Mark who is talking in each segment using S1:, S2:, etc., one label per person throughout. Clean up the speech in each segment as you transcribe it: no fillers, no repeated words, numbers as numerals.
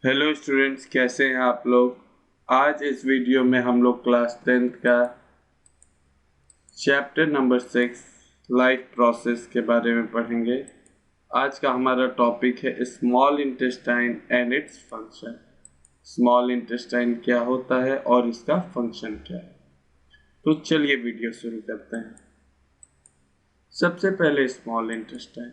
S1: Hello students, कैसे हैं आप लोग। आज इस वीडियो में हम लोग क्लास 10th का चैप्टर नंबर 6 लाइफ प्रोसेस के बारे में पढ़ेंगे। आज का हमारा टॉपिक है small intestine and its function. Small intestine क्या होता है और इसका फंक्शन क्या है। तो चलिए वीडियो शुरू करते हैं। सबसे पहले small intestine.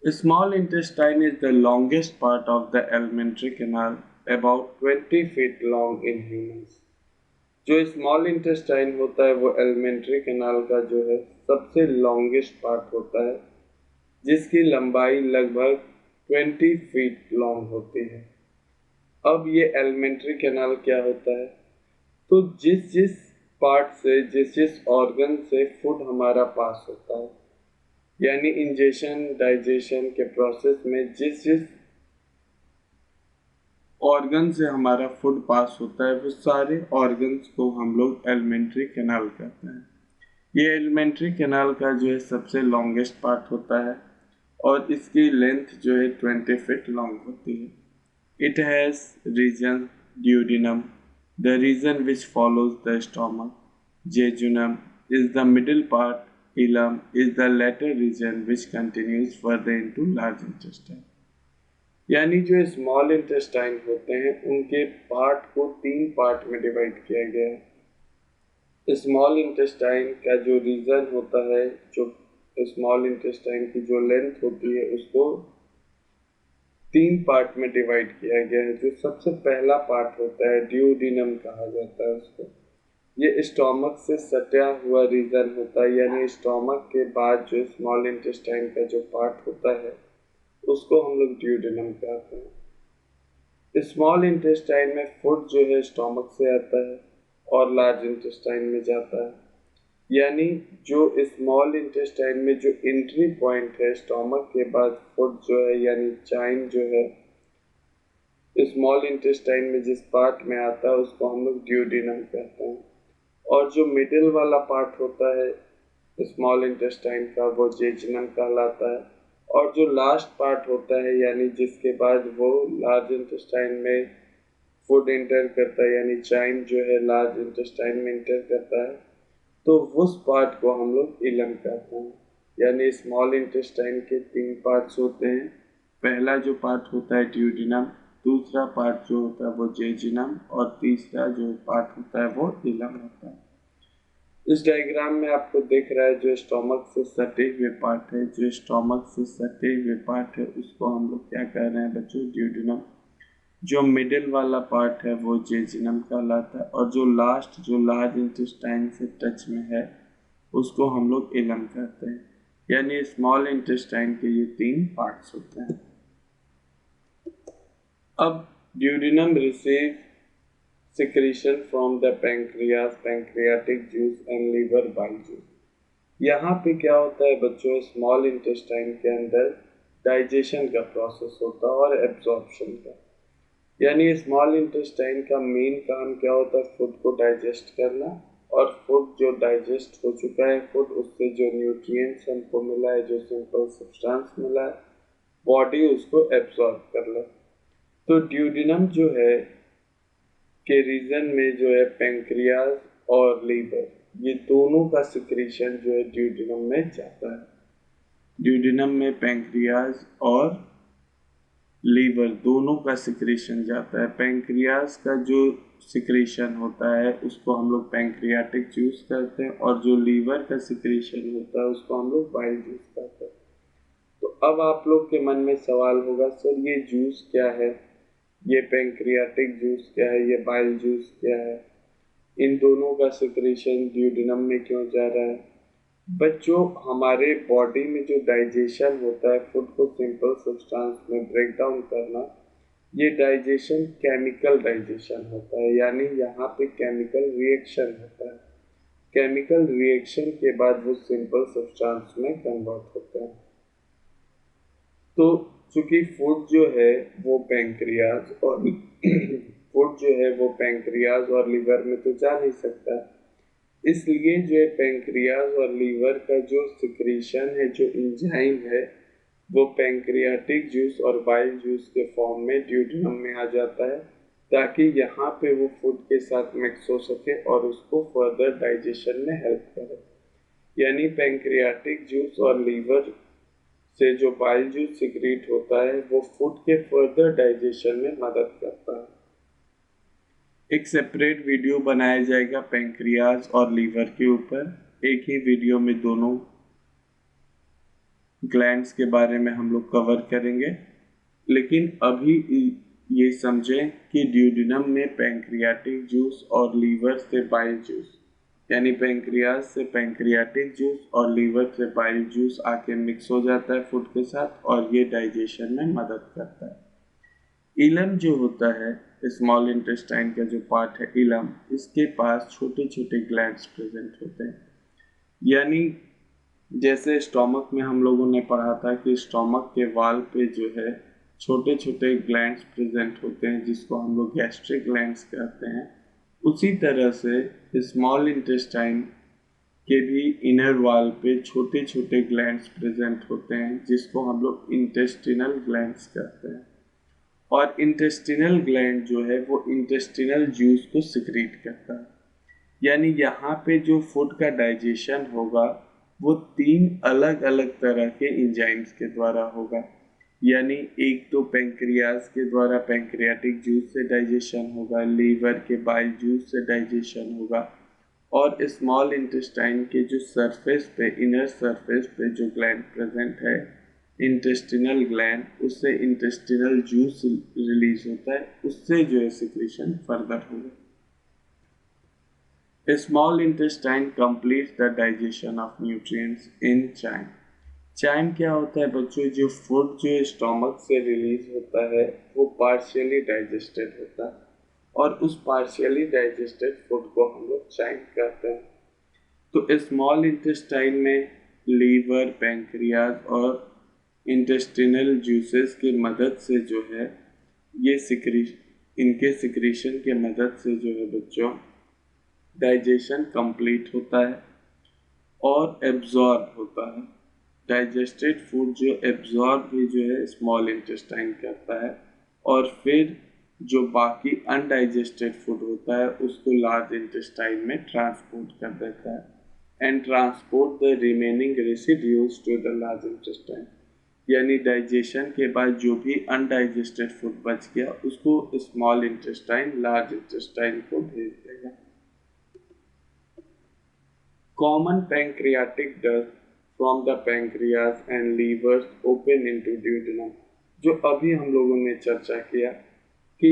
S1: Small intestine is the longest part of the alimentary canal, about 20 feet long in humans. जो स्मॉल इंटेस्टाइन होता है वो एलिमेंट्री कैनाल का जो है सबसे लॉन्गेस्ट पार्ट होता है, जिसकी लंबाई लगभग 20 फीट लॉन्ग होती है। अब ये एलिमेंट्री कैनाल क्या होता है, तो जिस जिस पार्ट से जिस जिस ऑर्गन से फूड हमारा पास होता है, यानी इंजेशन डाइजेशन के प्रोसेस में जिस जिस ऑर्गन से हमारा फूड पास होता है वो सारे ऑर्गन्स को हम लोग एलिमेंट्री कैनाल कहते हैं। ये एलिमेंट्री कैनाल का जो है सबसे लॉन्गेस्ट पार्ट होता है और इसकी लेंथ जो है 20 फीट लॉन्ग होती है। It has region duodenum, the region which follows the stomach. Jejunum is the middle part. Ileum is the latter region which continues further into large intestine। यानी जो स्मॉल इंटेस्टाइन होते हैं उनके part को 3 part में divide किया गया है। स्मॉल इंटेस्टाइन का जो रीजन होता है, जो स्मॉल इंटेस्टाइन की जो लेंथ होती है, उसको 3 पार्ट में डिवाइड किया गया है। जो सबसे पहला पार्ट होता है ड्यूडिनम कहा जाता है उसको। ये स्टोमक से सटा हुआ रीजन होता है, यानी स्टोमक के बाद जो स्मॉल इंटेस्टाइन का जो पार्ट होता है उसको हम लोग ड्यूडेनम कहते हैं। स्मॉल इंटेस्टाइन में फूड जो है स्टोमक से आता है और लार्ज इंटेस्टाइन में जाता है। यानी जो स्मॉल इंटेस्टाइन में जो एंट्री पॉइंट है स्टोमक के बाद फूड जो है, यानी चाइन जो है स्मॉल इंटेस्टाइन में जिस पार्ट में आता है उसको हम लोग ड्यूडेनम कहते हैं। और जो मिडिल वाला पार्ट होता है स्मॉल इंटेस्टाइन का वो जेजुनम कहलाता है। और जो लास्ट पार्ट होता है, यानी जिसके बाद वो लार्ज इंटेस्टाइन में फूड इंटर करता है, यानी चाइन जो है लार्ज इंटेस्टाइन में इंटर करता है, तो उस पार्ट को हम लोग इलम कहते हैं। यानी स्मॉल इंटेस्टाइन के 3 पार्ट्स होते हैं। पहला जो पार्ट होता है ड्यूडिनम, दूसरा पार्ट जो होता है वो जेजुनम और तीसरा जो पार्ट होता है वो इलम होता है। इस डायग्राम में आपको दिख रहा है जो स्टोमक से सटे हुए पार्ट है, जो स्टोमक से सटे हुए पार्ट है उसको हम लोग क्या कह रहे हैं बच्चों, ड्यूडिनम। जो मिडिल वाला पार्ट है वो जेजुनम कहलाता है और जो लास्ट जो लार्ज इंटेस्टाइन से टच में है उसको हम लोग इलम कहते हैं। यानी स्मॉल इंटेस्टाइन के ये 3 पार्ट्स होते हैं। अब duodenum receive secretion from the pancreas, pancreatic juice and liver bile juice। यहाँ पे क्या होता है बच्चों, स्मॉल इंटेस्टाइन के अंदर डाइजेशन का प्रोसेस होता है और एब्जॉर्प्शन का। यानी स्मॉल इंटेस्टाइन का मेन काम क्या होता है, फूड को डाइजेस्ट करना। और फूड जो डाइजेस्ट हो चुका है फूड, उससे जो न्यूट्रिएंट्स हमको मिला है, जो सिंपल सब्सटेंस मिला है, बॉडी उसको एब्जॉर्ब कर ले। तो ड्यूडिनम जो है के रीजन में जो है पेंक्रियाज और लीवर, ये दोनों का सिक्रीशन जो है ड्यूडिनम में जाता है। ड्यूडिनम में पेंक्रियाज और लीवर दोनों का सिक्रीशन जाता है। पेंक्रियाज का जो सिक्रीशन होता है उसको हम लोग पेंक्रियाटिक जूस कहते हैं और जो लीवर का सिक्रीशन होता है उसको हम लोग बाइल जूस कहते हैं। तो अब आप लोग के मन में सवाल होगा, सर ये जूस क्या है, ये पेंक्रियाटिक जूस क्या है, ये बाइल जूस क्या है, इन दोनों का सिक्रीशन ड्यूडिनम में क्यों जा रहा है। बच्चों, हमारे बॉडी में जो डाइजेशन होता है फूड को सिंपल सब्सटेंस में ब्रेक डाउन करना, ये डाइजेशन केमिकल डाइजेशन होता है। यानी यहाँ पे केमिकल रिएक्शन होता है। केमिकल रिएक्शन के बाद वो सिंपल सब्सटेंस में कन्वर्ट होता है। तो चूंकि फूड जो है वो पेंक्रियाज और फूड जो है वो पेंक्रियाज और लीवर में तो जा नहीं सकता, इसलिए जो है पेंक्रियाज और लीवर का जो सिक्रीशन है, जो एंजाइम है, वो पैंक्रियाटिक जूस और बाइल जूस के फॉर्म में ड्यूडेनम में आ जाता है, ताकि यहाँ पे वो फूड के साथ मिक्स हो सके और उसको फर्दर डाइजेशन में हेल्प करे। यानी पैंक्रियाटिक जूस और लीवर से जो बाइल जूस सिक्रीट होता है वो फूड के फर्दर डाइजेशन में मदद करता है। एक सेपरेट वीडियो बनाया जाएगा पैंक्रियाज और लीवर के ऊपर। एक ही वीडियो में दोनों ग्लैंड्स के बारे में हम लोग कवर करेंगे, लेकिन अभी ये समझें कि ड्यूडेनम में पैंक्रियाटिक जूस और लीवर से बाइल जूस, यानी पैंक्रियाज से पैंक्रियाटिक जूस और लीवर से बाइल जूस आके मिक्स हो जाता है फूड के साथ और ये डाइजेशन में मदद करता है। इलम जो होता है, स्मॉल इंटेस्टाइन का जो पार्ट है इलम, इसके पास छोटे छोटे ग्लैंड्स प्रेजेंट होते हैं। यानी जैसे स्टोमक में हम लोगों ने पढ़ा था कि स्टोमक के वाल पे जो है छोटे छोटे ग्लैंड्स प्रेजेंट होते हैं जिसको हम लोग गैस्ट्रिक ग्लैंड्स कहते हैं, उसी तरह से स्मॉल इंटेस्टाइन के भी इनर वाल पे छोटे छोटे ग्लैंड्स प्रेजेंट होते हैं जिसको हम लोग इंटेस्टिनल ग्लैंड्स कहते हैं। और इंटेस्टिनल ग्लैंड जो है वो इंटेस्टिनल जूस को सिक्रीट करता है। यानी यहाँ पे जो फूड का डाइजेशन होगा वो 3 अलग अलग तरह के एंजाइम्स के द्वारा होगा। यानी एक तो पैंक्रियाज के द्वारा पैंक्रियाटिक जूस से डाइजेशन होगा, लीवर के बाइल जूस से डाइजेशन होगा, और स्मॉल इंटेस्टाइन के जो सरफेस पे, इनर सरफेस पे जो ग्लैंड प्रेजेंट है इंटेस्टिनल ग्लैंड, उससे इंटेस्टिनल जूस रिलीज होता है, उससे जो है सिक्रीशन फर्दर होगा। Small intestine completes the digestion of nutrients in chyme. Chyme क्या होता है बच्चों? जो फूड जो स्टोमक से रिलीज होता है वो पार्शियली डाइजेस्टेड होता है और उस पार्शियली डाइजेस्टेड फूड को हम लोग चाइम कहते हैं। तो स्मॉल इंटेस्टाइन में लीवर, पैंक्रियाज और इंटेस्टिनल जूसेस की मदद से जो है ये इनके सिक्रीशन के मदद से जो है बच्चों डाइजेशन कंप्लीट होता है और एब्जॉर्ब होता है। डाइजेस्टेड फूड जो एब्जॉर्ब भी जो है स्मॉल इंटेस्टाइन करता है और फिर जो बाकी अनडाइजेस्टेड फूड होता है उसको लार्ज इंटेस्टाइन में ट्रांसपोर्ट कर देता है and transport the remaining residues to the large intestine. यानी डाइजेशन के बाद जो भी अनडाइजेस्टेड फूड बच गया उसको स्मॉल इंटेस्टाइन लार्ज इंटेस्टाइन को भेज देगा। Common pancreatic duct from the pancreas and livers open into duodenum। जो अभी हम लोगों ने चर्चा किया कि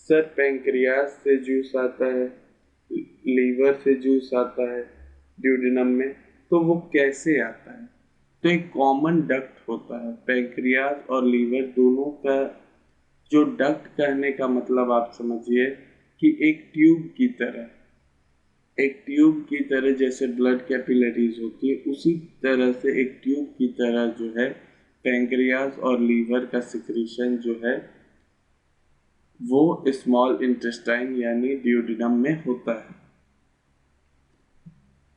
S1: सर पैंक्रियाज से जूस आता है, लीवर से जूस आता है ड्यूडेनम में, तो वो कैसे आता है? तो एक कॉमन डक्ट होता है पैंक्रियाज और लीवर दोनों का। जो डक्ट कहने का मतलब आप समझिए कि एक ट्यूब की तरह, एक ट्यूब की तरह जैसे ब्लड कैपिलरीज होती है उसी तरह से एक ट्यूब की तरह जो है पैंक्रियाज और लीवर का सिक्रीशन जो है वो स्मॉल इंटेस्टाइन यानी ड्यूडेनम में होता है।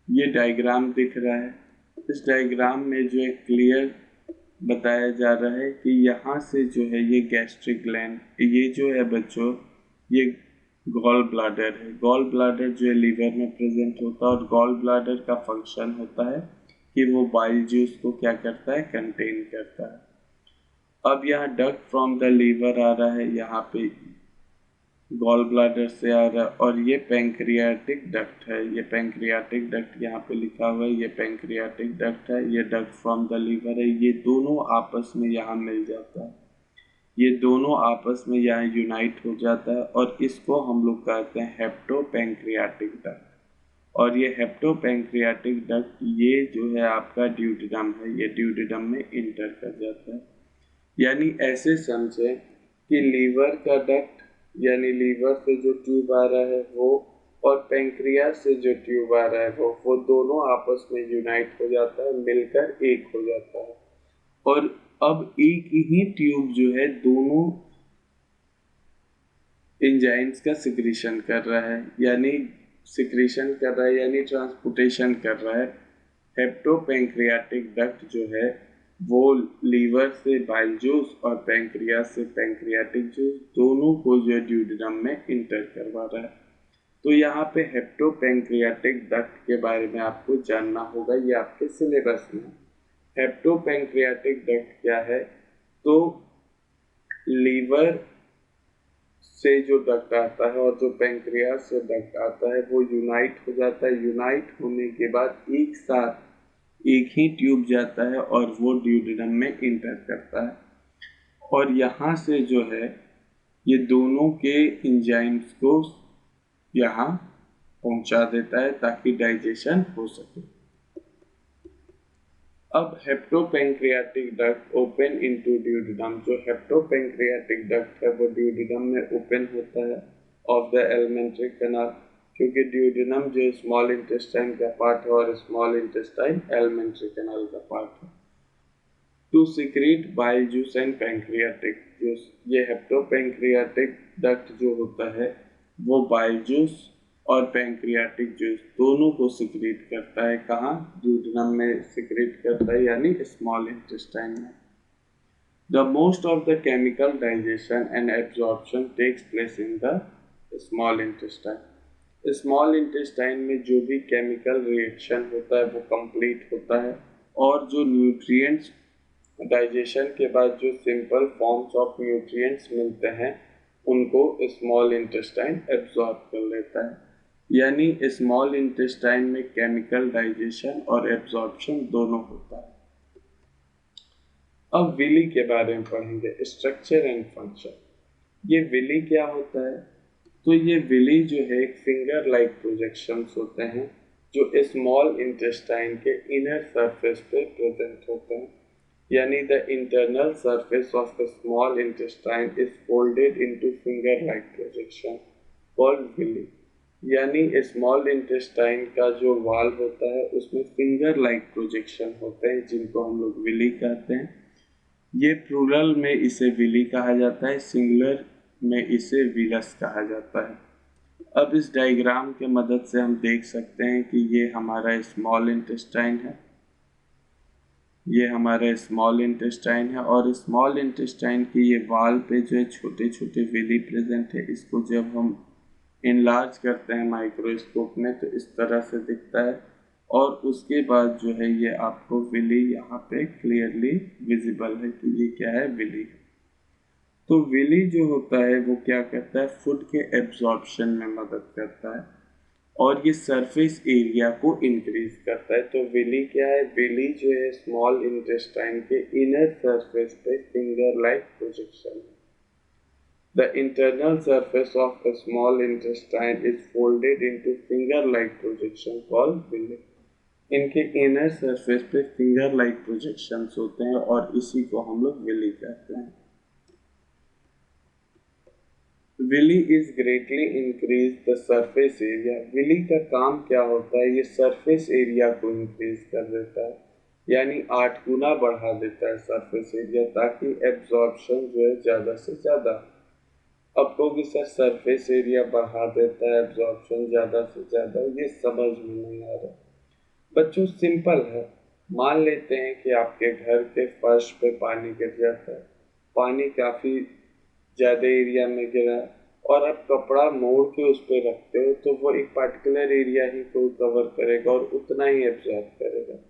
S1: ये डायग्राम दिख रहा है। इस डायग्राम में जो है क्लियर बताया जा रहा है कि यहाँ से जो है ये गैस्ट्रिक ग्लैंड, ये जो है बच्चों ये गॉल ब्लाडर है। गॉल ब्लाडर जो है लीवर में प्रेजेंट होता है और गॉल ब्लाडर का फंक्शन होता है कि वो बाइल जूस को क्या करता है, कंटेन करता है। अब यहाँ डक्ट फ्रॉम द लीवर आ रहा है, यहाँ पे गॉल ब्लाडर से आ रहा है और ये पैंक्रियाटिक डक्ट है। ये पैंक्रियाटिक डक्ट यहाँ पे लिखा हुआ है, ये पैंक्रियाटिक डक्ट है, ये डक्ट फ्रॉम द लीवर है। ये दोनों आपस में यहाँ मिल जाता है, ये दोनों आपस में यहाँ यूनाइट हो जाता है और इसको हम लोग कहते हैं हेप्टो पैंक्रियाटिक डक्ट। और ये हेप्टो पैंक्रियाटिक डक्ट ये जो है आपका ड्यूडेनम है, ये ड्यूडेनम में इंटर कर जाता है। यानी ऐसे समझे कि लीवर का डक्ट यानी लीवर से जो ट्यूब आ रहा है वो और पैंक्रियाज से जो ट्यूब आ रहा है वो दोनों आपस में यूनाइट हो जाता है, मिलकर एक हो जाता है। और अब एक ही ट्यूब जो है दोनों एंजाइम्स का सिक्रीशन कर रहा है, यानी सिक्रीशन कर रहा है यानी ट्रांसपोर्टेशन कर रहा है। हेप्टो पैंक्रियाटिक डक्ट जो है वो लीवर से बाइल जूस और पैंक्रियास से पैंक्रियाटिक जूस दोनों को जो है ड्यूडेनम में इंटर करवा रहा है। तो यहाँ पे हेप्टोपैंक्रियाटिक डक्ट के बारे में आपको जानना होगा, ये आपके सिलेबस में। हेप्टोपैंक्रियाटिक डक्ट क्या है? तो लीवर से जो डक्ट आता है और जो पैंक्रियास से डक्ट आता है वो यूनाइट हो जाता है। यूनाइट होने के बाद एक साथ एक ही ट्यूब जाता है और वो ड्यूडेनम में इंटर करता है, और यहाँ से जो है ये दोनों के एंजाइम्स को यहाँ पहुंचा देता है ताकि डाइजेशन हो सके। अब हेप्टोपैंक्रियाटिक डक्ट ओपन इनटू ड्यूडेनम, जो हेप्टोपैंक्रियाटिक डक्ट है वो ड्यूडेनम में ओपन होता है ऑफ द एलिमेंट्री कैनाल, क्योंकि ड्यूडेनम जो स्मॉल इंटेस्टाइन का पार्ट है और स्मॉल इंटेस्टाइन एलिमेंट्री कैनाल का पार्ट है, to secrete bile juice and pancreatic juice. ये हेप्टोपैंक्रियाटिक डक्ट जो होता है वो बाइल जूस और पैंक्रियाटिक जूस दोनों को सिक्रीट करता है। कहाँ? ड्यूडेनम में सिक्रीट करता है, यानी स्मॉल इंटेस्टाइन में। The most of the chemical digestion and absorption takes place in the small intestine. Small intestine में जो भी केमिकल रिएक्शन होता है वो कंप्लीट होता है, और जो न्यूट्रिएंट्स डाइजेशन के बाद जो सिंपल फॉर्म्स ऑफ न्यूट्रिएंट्स मिलते हैं उनको स्मॉल इंटेस्टाइन एब्जॉर्ब कर लेता है। यानी स्मॉल इंटेस्टाइन में केमिकल डाइजेशन और एब्जॉर्प्शन दोनों होता है। अब विली के बारे में पढ़ेंगे, स्ट्रक्चर एंड फंक्शन। ये विली क्या होता है? तो ये विली जो है एक फिंगर लाइक प्रोजेक्शंस होते हैं जो स्मॉल इंटेस्टाइन के इनर सरफेस पे प्रेजेंट होते हैं। यानी the internal surface of the small intestine is folded into finger like projection called villi. यानी स्मॉल इंटेस्टाइन का जो वाल होता है उसमें फिंगर लाइक प्रोजेक्शन होते हैं जिनको हम लोग विली कहते हैं। ये प्लूरल में इसे विली कहा जाता है, सिंगुलर में इसे विलस कहा जाता है। अब इस डायग्राम के मदद से हम देख सकते हैं कि ये हमारा स्मॉल इंटेस्टाइन है, ये हमारा स्मॉल इंटेस्टाइन है, और स्मॉल इंटेस्टाइन की ये वाल पे जो है छोटे छोटे विली प्रेजेंट है। इसको जब हम इनलार्ज करते हैं माइक्रोस्कोप में तो इस तरह से दिखता है, और उसके बाद जो है ये आपको विली यहाँ पे क्लियरली विजिबल है कि ये क्या है, विली। तो विली जो होता है वो क्या करता है, फूड के एब्जॉर्प्शन में मदद करता है और ये सरफेस एरिया को इंक्रीज करता है। तो विली क्या है? विली जो है स्मॉल इंटेस्टाइन के इनर सरफेस पे फिंगर लाइक प्रोजेक्शन है। The internal surface of the small intestine is folded into finger-like projection called villi. इनके inner surface पे finger-like projections होते हैं और इसी को हम लोग villi कहते हैं। Villi is greatly increase the surface area. villi का काम क्या होता है? ये surface area को increase कर देता है, यानी 8 गुना बढ़ा देता है surface area, ताकि absorption जो है ज़्यादा से ज़्यादा। अब कहोगे सर सरफेस एरिया बढ़ा देता है, एब्जॉर्प्शन ज़्यादा से ज़्यादा, ये समझ में नहीं आ रहा। बच्चों सिंपल है, मान लेते हैं कि आपके घर के फर्श पे पानी गिर जाता है, पानी काफ़ी ज़्यादा एरिया में गिरा और आप कपड़ा मोड़ के उस पर रखते हो तो वो एक पर्टिकुलर एरिया ही को कवर करेगा और उतना ही एब्जॉर्ब करेगा।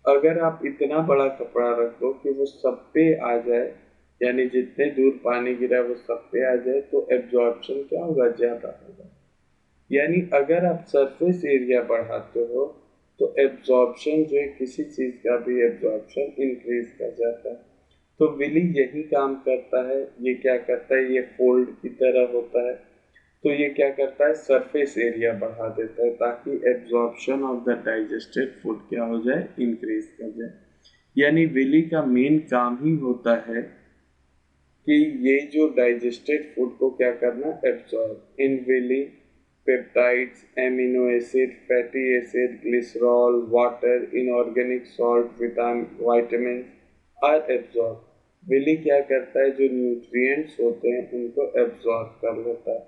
S1: अगर आप इतना बड़ा कपड़ा रख दो कि वो सब पे आ जाए, यानी जितने दूर पानी गिरा वो सब पे आ जाए, तो एब्जॉर्प्शन क्या होगा? ज़्यादा होगा। यानी अगर आप सरफेस एरिया बढ़ाते हो तो एब्जॉर्प्शन जो है किसी चीज़ का भी एब्जॉर्प्शन इंक्रीज कर जाता है। तो विली यही काम करता है। ये क्या करता है? ये फोल्ड की तरह होता है, तो ये क्या करता है? सरफेस एरिया बढ़ा देता है ताकि absorption of the digested food क्या हो जाए? इंक्रीज कर जाए। यानी विली का मेन काम ही होता है कि ये जो डाइजेस्टेड फूड को क्या करना? Absorb. In villi peptides, amino acid, fatty acid, glycerol, water, inorganic salt, vitamin are absorb. Villi क्या करता है? जो न्यूट्रिएंट्स होते हैं उनको एब्जॉर्ब कर लेता है।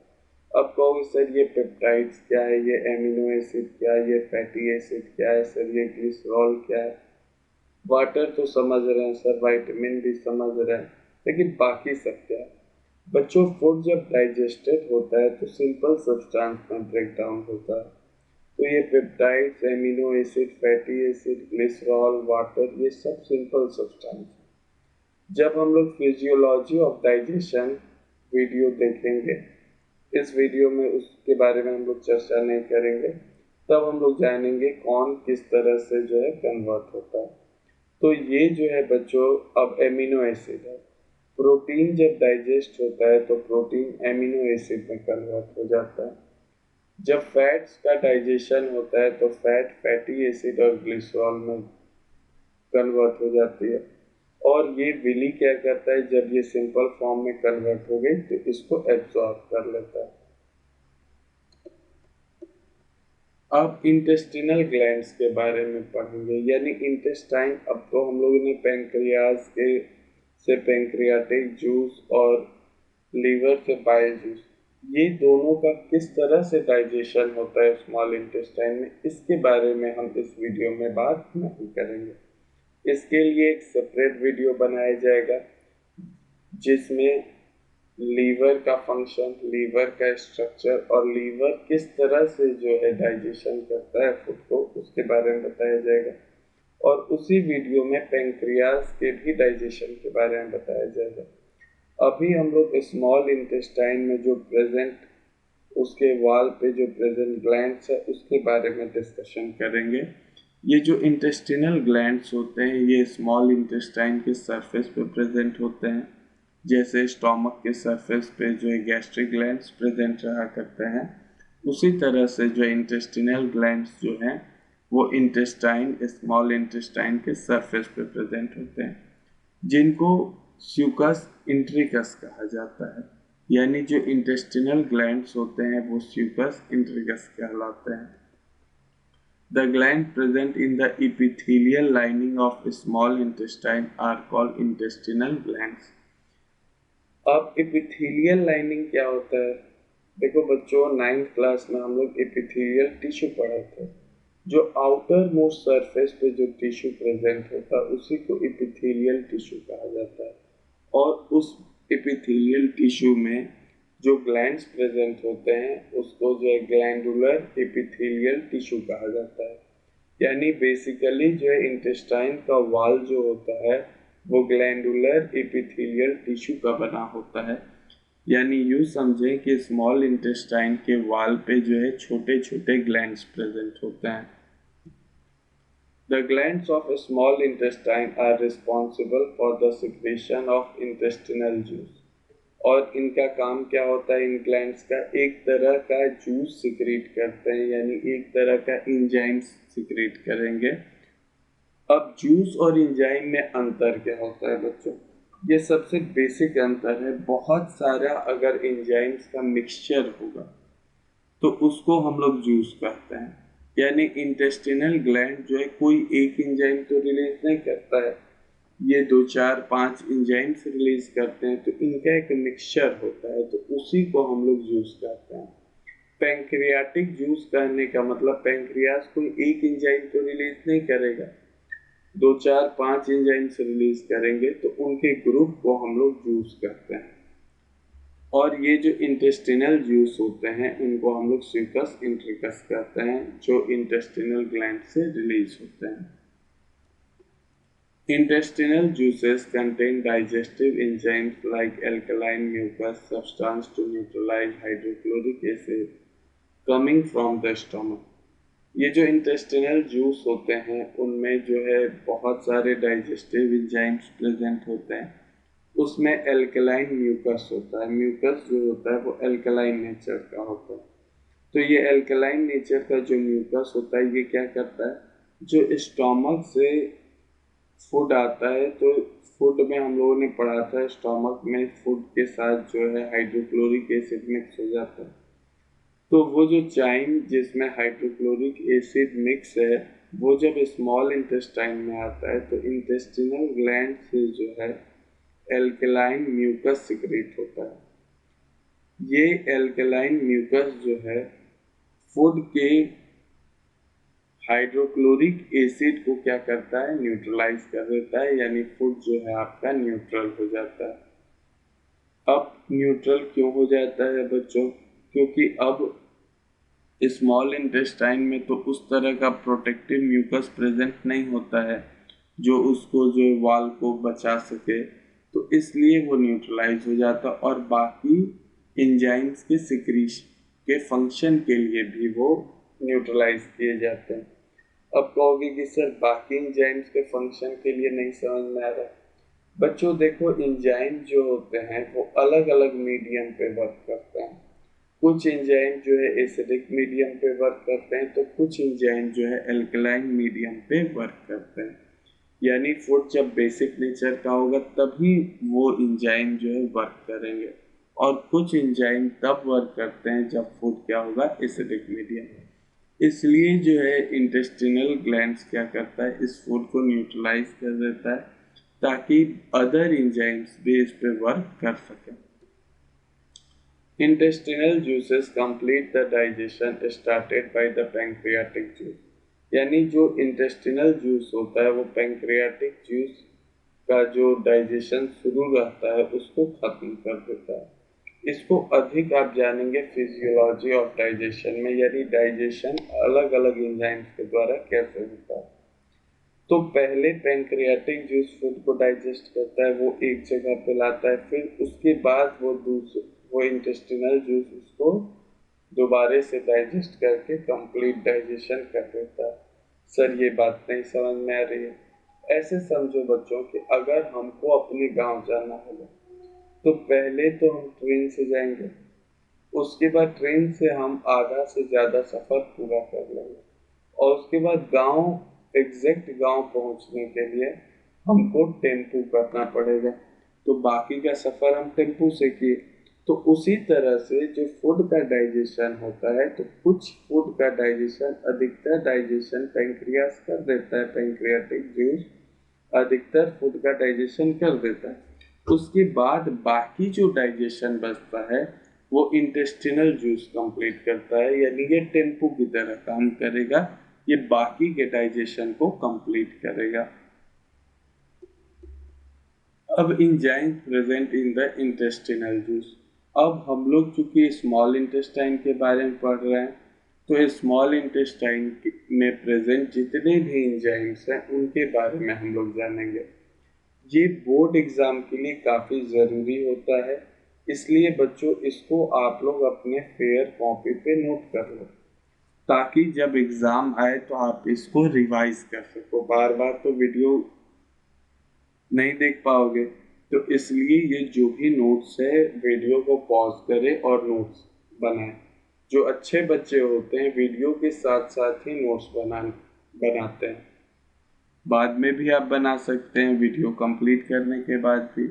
S1: अब कहोगे सर ये पेप्टाइड्स क्या है, ये एमिनो एसिड क्या है, ये फैटी एसिड क्या है, सर ये ग्लिसरॉल क्या है? वाटर तो समझ रहे हैं सर, विटामिन भी समझ रहे हैं, लेकिन बाकी सब क्या है बच्चों? फूड जब डाइजेस्टेड होता है तो सिंपल सब्सटेंस में ब्रेक डाउन होता है। तो ये peptides, amino acid, fatty acid, glycerol, water, ये सब सिंपल सब्सटेंस। जब हम लोग फिजियोलॉजी ऑफ डाइजेशन वीडियो देखेंगे, इस वीडियो में उसके बारे में हम लोग चर्चा नहीं करेंगे, तब हम लोग जानेंगे कौन किस तरह से जो है कन्वर्ट होता है। तो ये जो है बच्चों अब एमिनो एसिड है। प्रोटीन जब डाइजेस्ट होता है तो प्रोटीन एमिनो एसिड में कन्वर्ट हो जाता है। जब फैट्स का डाइजेशन होता है तो फैट फैटी एसिड और ग्लिसरॉल में कन्वर्ट हो जाती है। और ये विली क्या करता है, जब ये सिंपल फॉर्म में कन्वर्ट हो गई तो इसको एब्जॉर्ब कर लेता है। अब इंटेस्टिनल ग्लैंड्स के बारे में पढ़ेंगे, यानी इंटेस्टाइन। अब तो हम लोगों ने पैंक्रियाज के से पैंक्रियाटिक जूस और लीवर से बाइल जूस, ये दोनों का किस तरह से डाइजेशन होता है स्मॉल इंटेस्टाइन में, इसके बारे में हम इस वीडियो में बात नहीं करेंगे। इसके लिए एक सेपरेट वीडियो बनाया जाएगा जिसमें लीवर का फंक्शन, लीवर का स्ट्रक्चर और लीवर किस तरह से जो है डाइजेशन करता है फूड को, उसके बारे में बताया जाएगा। और उसी वीडियो में पैंक्रियाज के भी डाइजेशन के बारे में बताया जाएगा। अभी हम लोग स्मॉल इंटेस्टाइन में जो प्रेजेंट, उसके वॉल पे जो प्रेजेंट ग्लैंड्स है उसके बारे में डिस्कशन करेंगे। ये जो इंटेस्टिनल ग्लैंड्स होते हैं ये स्मॉल इंटेस्टाइन के सरफेस पे प्रेजेंट होते हैं। जैसे स्टोमक के सरफेस पे जो है गैस्ट्रिक ग्लैंड्स प्रेजेंट रहा करते हैं, उसी तरह से जो इंटेस्टिनल ग्लैंड्स जो हैं वो इंटेस्टाइन, स्मॉल इंटेस्टाइन के सरफेस पे प्रेजेंट होते हैं, जिनको स्यूकस इंट्रिकस कहा जाता है। यानी जो इंटेस्टिनल ग्लैंड्स होते हैं वो स्यूकस इंट्रिकस कहलाते हैं। The gland present in the epithelial lining of small intestine are called intestinal glands. अब एपिथेलियल लाइनिंग क्या होता है? देखो बच्चों, 9th क्लास में हम लोग एपिथेलियल टिश्यू पढ़े थे। जो आउटर मोस्ट सरफेस पे जो टिश्यू प्रेजेंट होता है उसी को एपिथेलियल टिश्यू कहा जाता है। और उस एपिथेलियल टिश्यू में जो ग्लैंड्स प्रेजेंट होते हैं उसको जो है ग्लैंडुलर एपिथेलियल टिश्यू कहा जाता है। यानी बेसिकली जो है इंटेस्टाइन का वॉल जो होता है वो ग्लैंडुलर एपिथेलियल टिश्यू का बना होता है। यानी यूँ समझें कि स्मॉल इंटेस्टाइन के वॉल पे जो है छोटे छोटे ग्लैंड्स प्रेजेंट होते हैं। The glands of a small intestine are responsible for the secretion of intestinal juice. और इनका काम क्या होता है? इन ग्लैंड्स का एक तरह का जूस सिक्रीट करते हैं, यानी एक तरह का इंजाइम्स सिक्रीट करेंगे। अब जूस और इंजाइम में अंतर क्या होता है बच्चों? ये सबसे बेसिक अंतर है। बहुत सारा अगर इंजाइम्स का मिक्सचर होगा तो उसको हम लोग जूस कहते हैं। यानी इंटेस्टिनल ग्लैंड जो है कोई एक इंजाइम तो रिलीज नहीं करता है, ये 2 4 5 इंजाइम्स रिलीज करते हैं, तो इनका एक मिक्सचर होता है, तो उसी को हम लोग जूस कहते हैं। पैंक्रियाटिक जूस कहने का मतलब पैंक्रियास कोई एक इंजाइम तो रिलीज नहीं करेगा, 2 4 5 इंजाइम्स रिलीज करेंगे, तो उनके ग्रुप को हम लोग जूस कहते हैं। और ये जो इंटेस्टिनल जूस होते हैं इनको हम लोग स्यूकस इंट्रिकस कहते हैं, जो इंटेस्टिनल ग्लैंड से रिलीज होते हैं। Intestinal juices contain digestive enzymes like alkaline mucus substance to neutralize hydrochloric acid coming from the stomach. ये जो इंटेस्टिनल जूस होते हैं उनमें जो है बहुत सारे डाइजेस्टिव एंजाइम्स प्रेजेंट होते हैं। उसमें एल्कलाइन म्यूकस होता है। म्यूकस जो होता है वो एल्कलाइन नेचर का होता है। तो ये एल्कलाइन नेचर का जो म्यूकस होता है ये क्या करता है, जो स्टोमक से फूड आता है, तो फूड में हम लोगों ने पढ़ा था स्टोमक में फूड के साथ जो है हाइड्रोक्लोरिक एसिड मिक्स हो जाता है। तो वो जो चाइम जिसमें हाइड्रोक्लोरिक एसिड मिक्स है वो जब स्मॉल इंटेस्टाइन में आता है तो इंटेस्टिनल ग्लैंड से जो है एल्कलाइन म्यूकस सिक्रेट होता है। ये एल्कलाइन म्यूकस जो है फूड के हाइड्रोक्लोरिक एसिड को क्या करता है, न्यूट्रलाइज कर देता है, यानी फूड जो है आपका न्यूट्रल हो जाता है। अब न्यूट्रल क्यों हो जाता है बच्चों, क्योंकि अब स्मॉल इंटेस्टाइन में तो उस तरह का प्रोटेक्टिव म्यूकस प्रेजेंट नहीं होता है जो उसको जो वाल को बचा सके, तो इसलिए वो न्यूट्रलाइज हो जाता है और बाकी एंजाइम्स के सिक्रीशन के फंक्शन के लिए भी वो न्यूट्रलाइज किए जाते हैं। अब कहोगे कि सर बाकी एंजाइम्स के फंक्शन के लिए नहीं समझ में आ रहा। बच्चों देखो, एंजाइम जो होते हैं वो अलग अलग मीडियम पे वर्क करते हैं। कुछ एंजाइम जो है एसिडिक मीडियम पे वर्क करते हैं, तो कुछ एंजाइम जो है एल्कलाइन मीडियम पे वर्क करते हैं। यानी फूड जब बेसिक नेचर का होगा तभी वो एंजाइम जो है वर्क करेंगे, और कुछ एंजाइम तब वर्क करते हैं जब फूड क्या होगा, एसिडिक मीडियम। इसलिए जो है इंटेस्टिनल ग्लैंड्स क्या करता है, इस फूड को न्यूट्रलाइज कर देता है ताकि अदर एंजाइम्स भी इस पे वर्क कर सकें। Intestinal juices complete the digestion started by the pancreatic juice। यानी जो इंटेस्टिनल जूस होता है वो पैंक्रियाटिक जूस का जो डाइजेशन शुरू रहता है उसको खत्म कर देता है। इसको अधिक आप जानेंगे फिजियोलॉजी ऑफ डाइजेशन में, यानी डाइजेशन अलग अलग एंजाइम्स के द्वारा कैसे होता है। तो पहले पैंक्रियाटिक जूस फूड को डाइजेस्ट करता है, वो एक जगह पे लाता है, फिर उसके बाद वो इंटेस्टिनल जूस उसको दोबारे से डाइजेस्ट करके कंप्लीट डाइजेशन कर देता है। सर ये बात नहीं समझ में आ रही है। ऐसे समझो बच्चों कि अगर हमको अपने गांव जाना होगा तो पहले तो हम ट्रेन से जाएंगे, उसके बाद ट्रेन से हम आधा से ज़्यादा सफ़र पूरा कर लेंगे, और उसके बाद एग्जैक्ट गांव पहुंचने के लिए हमको टेम्पू करना पड़ेगा। तो बाकी का सफ़र हम टेम्पू से किए। तो उसी तरह से जो फूड का डाइजेशन होता है, तो कुछ फूड का डाइजेशन अधिकतर डाइजेशन पैंक्रियास कर देता है, पैंक्रियाटिक जूस अधिकतर फूड का डाइजेशन कर देता है। उसके बाद बाकी जो डाइजेशन बचता है वो इंटेस्टिनल जूस कंप्लीट करता है, यानी ये टेम्पू की तरह काम करेगा, ये बाकी के डाइजेशन को कंप्लीट करेगा। अब enzyme present in the intestinal juice. अब हम लोग चूंकि स्मॉल इंटेस्टाइन के बारे में पढ़ रहे हैं, तो स्मॉल इंटेस्टाइन में प्रेजेंट जितने भी एंजाइम्स हैं उनके बारे में हम लोग जानेंगे। ये बोर्ड एग्जाम के लिए काफ़ी ज़रूरी होता है, इसलिए बच्चों इसको आप लोग अपने फेयर कॉपी पे नोट कर लो, ताकि जब एग्ज़ाम आए तो आप इसको रिवाइज कर सको। बार बार तो वीडियो नहीं देख पाओगे, तो इसलिए ये जो भी नोट्स है वीडियो को पॉज करें और नोट्स बनाएं। जो अच्छे बच्चे होते हैं वीडियो के साथ साथ ही नोट्स बनाते हैं। बाद में भी आप बना सकते हैं वीडियो कंप्लीट करने के बाद भी,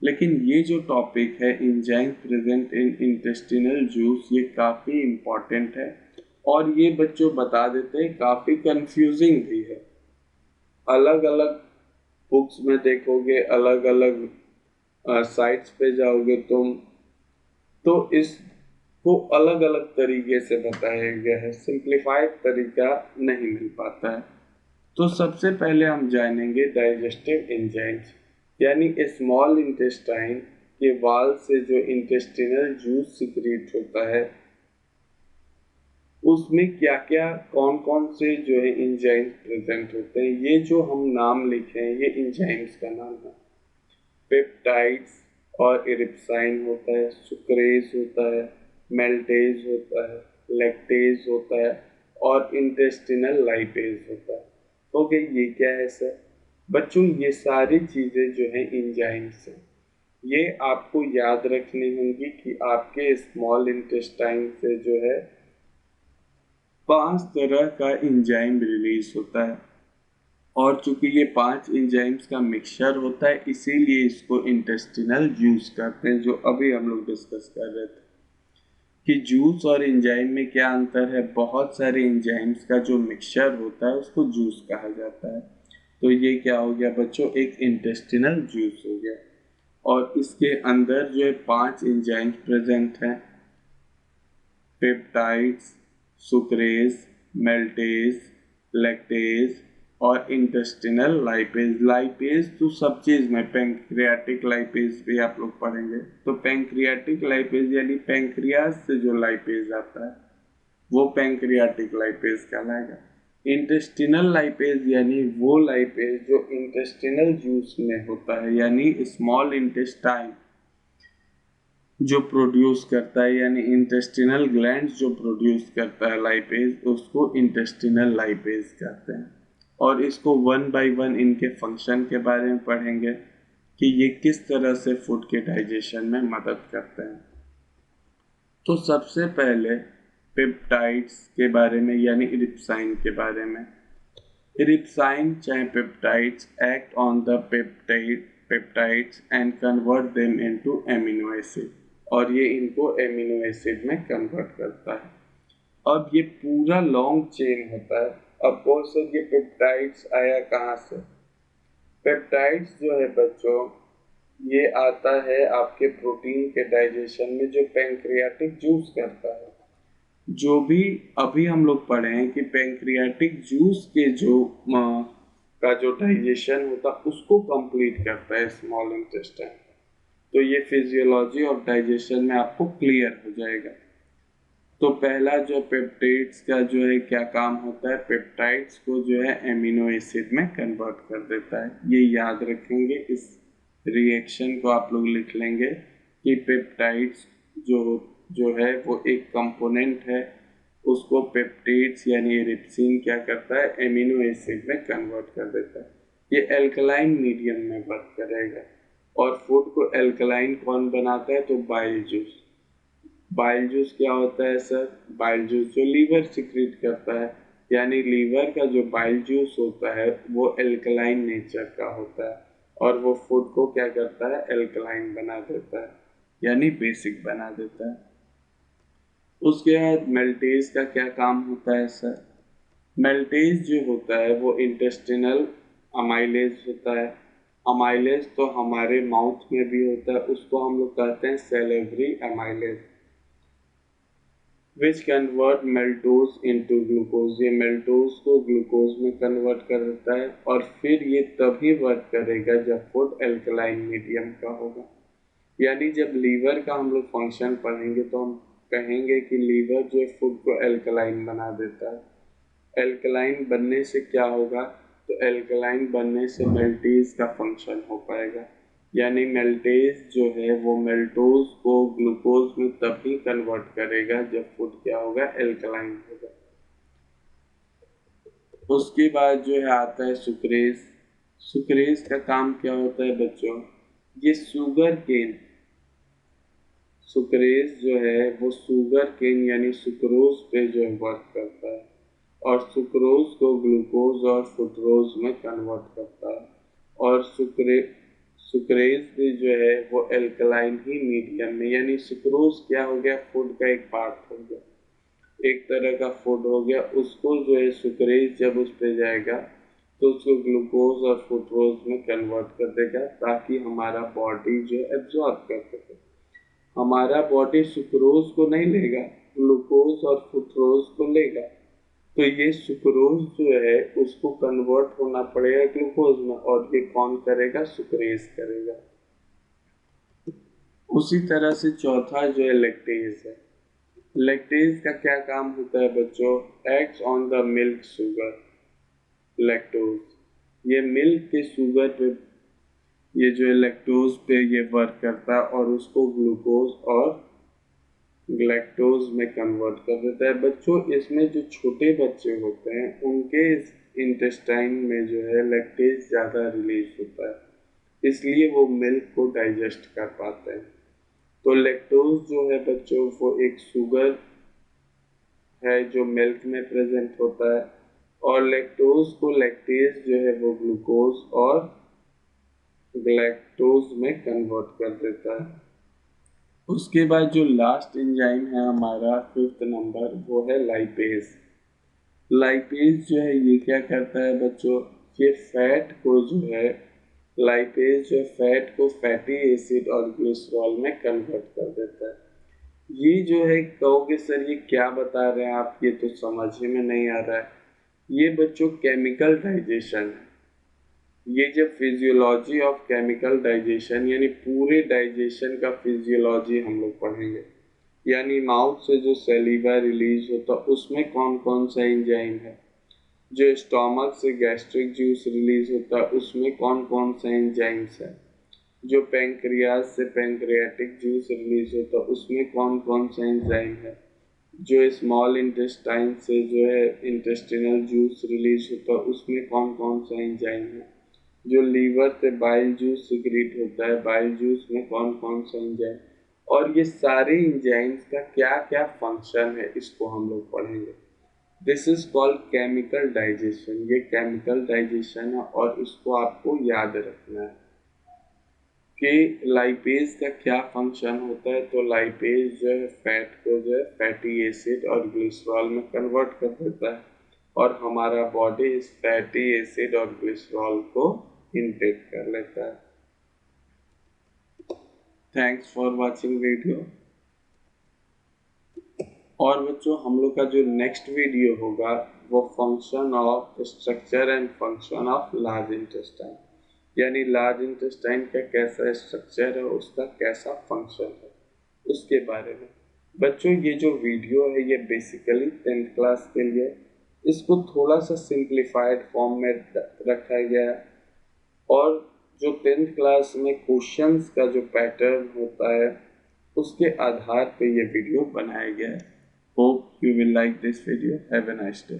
S1: लेकिन ये जो टॉपिक है enzyme present in intestinal juice, ये काफ़ी इम्पॉर्टेंट है और ये बच्चों बता देते हैं काफ़ी कंफ्यूजिंग भी है। अलग अलग बुक्स में देखोगे, अलग अलग साइट्स पे जाओगे तुम, तो इसको अलग अलग तरीके से बताया गया है, सिंप्लीफाइड तरीका नहीं मिल पाता है। तो सबसे पहले हम जानेंगे डाइजेस्टिव एंजाइम्स, यानी स्मॉल इंटेस्टाइन के वाल से जो इंटेस्टिनल जूस सिक्रीट होता है उसमें क्या क्या कौन कौन से जो है एंजाइम्स प्रेजेंट होते हैं। ये जो हम नाम लिखे हैं ये एंजाइम्स का नाम है। पेप्टाइड्स और इरिप्साइन होता है, सुक्रेज होता है, मेल्टेज होता है, लैक्टेज होता है और इंटेस्टिनल लाइपेज होता है। ओके, ये क्या है सर? बच्चों ये सारी चीज़ें जो हैं एंजाइम्स हैं, ये आपको याद रखनी होंगी कि आपके स्मॉल इंटेस्टाइन से जो है 5 तरह का एंजाइम रिलीज होता है, और चूंकि ये 5 एंजाइम्स का मिक्सचर होता है इसीलिए इसको इंटेस्टिनल जूस कहते हैं, जो अभी हम लोग डिस्कस कर रहे थे कि जूस और एंजाइम में क्या अंतर है। बहुत सारे एंजाइम्स का जो मिक्सचर होता है उसको जूस कहा जाता है। तो ये क्या हो गया बच्चों, एक इंटेस्टिनल जूस हो गया, और इसके अंदर जो है 5 एंजाइम्स प्रेजेंट हैं, पेप्टाइड्स, सुक्रेज, मेल्टेज, लैक्टेज और इंटेस्टिनल लाइपेज। लाइपेज तो सब चीज में, पैंक्रियाटिक लाइपेज भी आप लोग पढ़ेंगे। तो पैंक्रियाटिक लाइपेज यानी पैंक्रियाज से जो लाइपेज आता है वो पैंक्रियाटिक लाइपेज कहलाएगा। इंटेस्टिनल लाइपेज यानी वो लाइपेज जो इंटेस्टिनल जूस में होता है, यानी स्मॉल इंटेस्टाइन जो प्रोड्यूस करता है, यानी इंटेस्टिनल ग्लैंड्स जो प्रोड्यूस करता है लाइपेज, उसको इंटेस्टिनल लाइपेज कहते हैं। और इसको वन बाय वन इनके फंक्शन के बारे में पढ़ेंगे कि ये किस तरह से फूड के डाइजेशन में मदद करते हैं। तो सबसे पहले पेप्टाइड्स के बारे में, यानी इरिप्साइन के बारे में। इरिप्साइन चाहे peptides act on the peptides and convert them into amino acid, और ये इनको एमिनो एसिड में कन्वर्ट करता है। अब ये पूरा लॉन्ग चेन होता है। अब बहुत से ये पेप्टाइड्स आया कहाँ से? पेप्टाइड्स जो है बच्चों, ये आता है आपके प्रोटीन के डाइजेशन में, जो पैंक्रियाटिक जूस करता है। जो भी अभी हम लोग पढ़े हैं कि पैंक्रियाटिक जूस के जो डाइजेशन होता है उसको कंप्लीट करता है स्मॉल इंटेस्टाइन। तो ये फिजियोलॉजी ऑफ डाइजेशन में आपको क्लियर हो जाएगा। तो पहला जो पेप्टाइड्स का जो है क्या काम होता है, पेप्टाइड्स को जो है एमिनो एसिड में कन्वर्ट कर देता है। ये याद रखेंगे, इस रिएक्शन को आप लोग लिख लेंगे कि पेप्टाइड्स जो है वो एक कंपोनेंट है, उसको पेप्टाइड्स यानी इरिप्सिन क्या करता है, एमिनो एसिड में कन्वर्ट कर देता है। ये एल्कलाइन मीडियम में वर्क करेगा। और फूड को एल्कलाइन कौन बनाता है? तो बाइल जूस। बाइल जूस क्या होता है सर? बाइल जूस जो लीवर सिक्रीट करता है, यानी लीवर का जो बाइल जूस होता है वो एल्कलाइन नेचर का होता है, और वो फूड को क्या करता है, एल्कलाइन बना देता है, यानी बेसिक बना देता है। उसके बाद मेल्टेज का क्या काम होता है सर? मेल्टेज जो होता है वो इंटेस्टिनल अमाइलेज होता है। अमाइलेज तो हमारे माउथ में भी होता है, उसको हम लोग कहते हैं salivary amylase, which convert maltose into glucose. ये मेल्टोज को ग्लूकोज में कन्वर्ट कर देता है, और फिर ये तभी वर्क करेगा जब फूड एल्कलाइन मीडियम का होगा। यानी जब लीवर का हम लोग फंक्शन पढ़ेंगे तो हम कहेंगे कि लीवर जो फूड को एल्कलाइन बना देता है। एल्कलाइन बनने से क्या होगा? तो एल्कलाइन बनने से मेल्टेज का फंक्शन हो पाएगा, यानी मेल्टेज जो है वो मेल्टोज को ग्लूकोज में तभी कन्वर्ट करेगा जब फूड क्या होगा, एल्कलाइन होगा। उसके बाद जो है आता है सुक्रेज। सुक्रेज का काम क्या होता है बच्चों? ये शुगर केन, सुक्रेज जो है वो शुगर केन यानी सुक्रोज पे जो वर्क करता है, और सुक्रोज को ग्लूकोज और फ्रुक्टोज में कन्वर्ट करता है। और सुक्रेज भी जो है वो एल्कलाइन ही मीडियम में, यानी सुक्रोज क्या हो गया, फूड का एक पार्ट हो गया, एक तरह का फूड हो गया। उसको जो है सुक्रेज जब उस पे जाएगा तो उसको ग्लूकोज और फ्रुक्टोज में कन्वर्ट कर देगा, ताकि हमारा बॉडी जो एब्जॉर्ब कर सके। हमारा बॉडी सुक्रोज को नहीं लेगा, ग्लूकोज और फ्रुक्टोज को लेगा। तो ये सुक्रोज जो है उसको कन्वर्ट होना पड़ेगा ग्लूकोज में, और ये कौन करेगा, सुक्रेज करेगा। उसी तरह से चौथा जो है लैक्टेज है। लैक्टेज का क्या काम होता है बच्चों? Acts on the milk sugar lactose. ये मिल्क के शुगर पे, ये जो है लैक्टोज पे ये वर्क करता है, और उसको ग्लूकोज और ग्लैक्टोज में कन्वर्ट कर देता है। बच्चों इसमें जो छोटे बच्चे होते हैं उनके इंटेस्टाइन में जो है लैक्टेज ज़्यादा रिलीज होता है, इसलिए वो मिल्क को डाइजेस्ट कर पाते हैं। तो लैक्टोज जो है बच्चों वो एक शुगर है जो मिल्क में प्रेजेंट होता है, और लैक्टोज को लैक्टेज जो है वो ग्लूकोज और ग्लैक्टोज में कन्वर्ट कर देता है। उसके बाद जो लास्ट एंजाइम है हमारा 5th नंबर, वो है लाइपेज। लाइपेज जो है ये क्या करता है बच्चों? ये फैट को जो है, लाइपेज जो फैट को फैटी एसिड और ग्लिसरॉल में कन्वर्ट कर देता है। ये जो है कहोगे सर ये क्या बता रहे हैं आप, ये तो समझ ही में नहीं आ रहा है। ये बच्चों केमिकल डाइजेशन है। ये जब फिजियोलॉजी ऑफ केमिकल डाइजेशन यानी पूरे डाइजेशन का फिजियोलॉजी हम लोग पढ़ेंगे, यानी माउथ से जो सलीवा रिलीज होता है उसमें कौन कौन सा एंजाइम है, जो स्टोमक से गैस्ट्रिक जूस रिलीज होता है उसमें कौन कौन सा एंजाइम्स है, जो पैंक्रियाज से पैंक्रियाटिक जूस रिलीज होता है उसमें कौन कौन सा एंजाइम है, जो स्मॉल इंटेस्टाइन से जो है इंटेस्टिनल जूस रिलीज होता है उसमें कौन कौन सा एंजाइम है, जो लीवर से बाइल जूस सिक्रीट होता है बाइल जूस में कौन कौन सा एंजाइम, और ये सारे एंजाइम्स का क्या क्या फंक्शन है इसको हम लोग पढ़ेंगे। This is called chemical digestion. ये केमिकल डाइजेशन है और इसको आपको याद रखना है कि लाइपेज का क्या फंक्शन होता है। तो लाइपेज जो है फैट को जो है फैटी एसिड और ग्लिसरॉल में कन्वर्ट कर देता है और हमारा बॉडी इस फैटी एसिड और ग्लिसरॉल को इनटेक कर लेता है। Thanks for watching video. और बच्चों हम लोग का जो नेक्स्ट वीडियो होगा वो function of structure and function of large intestine, यानी लार्ज इंटेस्टाइन का कैसा स्ट्रक्चर है उसका कैसा फंक्शन है उसके बारे में। बच्चों ये जो वीडियो है ये बेसिकली 10th क्लास के लिए, इसको थोड़ा सा सिंप्लीफाइड फॉर्म में रखा गया है और जो 10th क्लास में क्वेश्चंस का जो पैटर्न होता है उसके आधार पे ये वीडियो बनाया गया है। Hope you will like this video. Have a nice day.